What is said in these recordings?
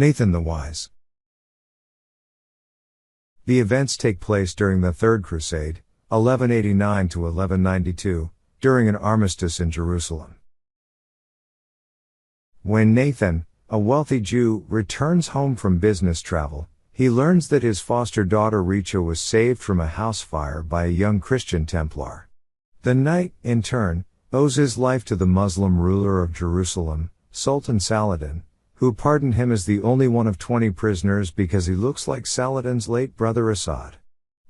Nathan the Wise. The events take place during the Third Crusade, 1189 to 1192, during an armistice in Jerusalem. When Nathan, a wealthy Jew, returns home from business travel, he learns that his foster daughter Richa was saved from a house fire by a young Christian Templar. The knight, in turn, owes his life to the Muslim ruler of Jerusalem, Sultan Saladin, who pardoned him as the only one of 20 prisoners because he looks like Saladin's late brother Asad.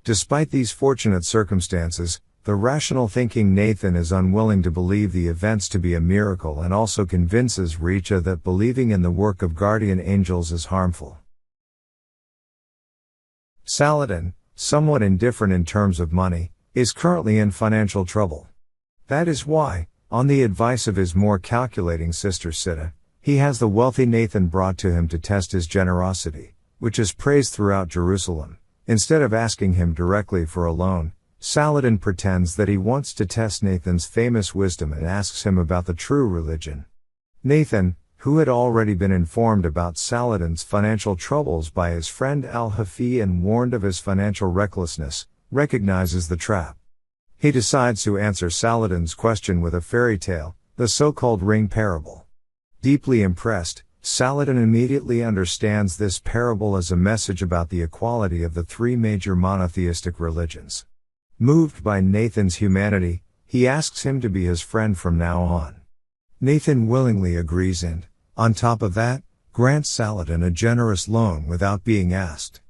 Despite these fortunate circumstances, the rational-thinking Nathan is unwilling to believe the events to be a miracle and also convinces Richa that believing in the work of guardian angels is harmful. Saladin, somewhat indifferent in terms of money, is currently in financial trouble. That is why, on the advice of his more calculating sister Sita, he has the wealthy Nathan brought to him to test his generosity, which is praised throughout Jerusalem. Instead of asking him directly for a loan, Saladin pretends that he wants to test Nathan's famous wisdom and asks him about the true religion. Nathan, who had already been informed about Saladin's financial troubles by his friend Al-Hafi and warned of his financial recklessness, recognizes the trap. He decides to answer Saladin's question with a fairy tale, the so-called ring parable. Deeply impressed, Saladin immediately understands this parable as a message about the equality of the three major monotheistic religions. Moved by Nathan's humanity, he asks him to be his friend from now on. Nathan willingly agrees and, on top of that, grants Saladin a generous loan without being asked.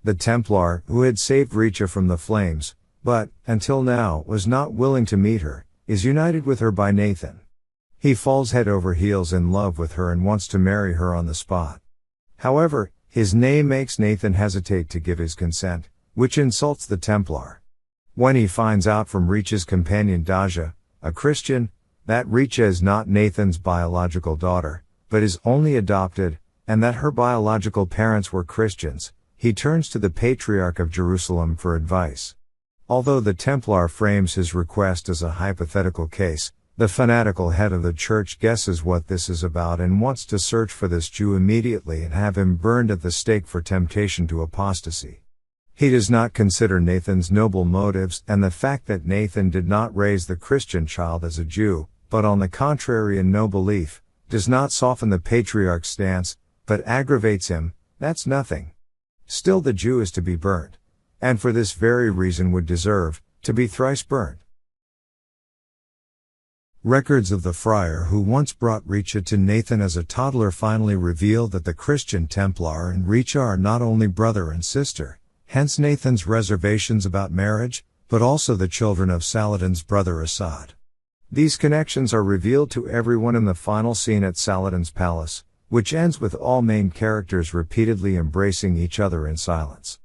The Templar, who had saved Richa from the flames, but, until now, was not willing to meet her, is united with her by Nathan. He falls head over heels in love with her and wants to marry her on the spot. However, his name makes Nathan hesitate to give his consent, which insults the Templar. When he finds out from Richa's companion Daja, a Christian, that Richa is not Nathan's biological daughter, but is only adopted, and that her biological parents were Christians, he turns to the Patriarch of Jerusalem for advice. Although the Templar frames his request as a hypothetical case, the fanatical head of the church guesses what this is about and wants to search for this Jew immediately and have him burned at the stake for temptation to apostasy. He does not consider Nathan's noble motives and the fact that Nathan did not raise the Christian child as a Jew, but on the contrary in no belief, does not soften the patriarch's stance, but aggravates him. That's nothing. Still the Jew is to be burned, and for this very reason would deserve to be thrice burned. Records of the friar who once brought Richa to Nathan as a toddler finally reveal that the Christian Templar and Richa are not only brother and sister, hence Nathan's reservations about marriage, but also the children of Saladin's brother Asad. These connections are revealed to everyone in the final scene at Saladin's palace, which ends with all main characters repeatedly embracing each other in silence.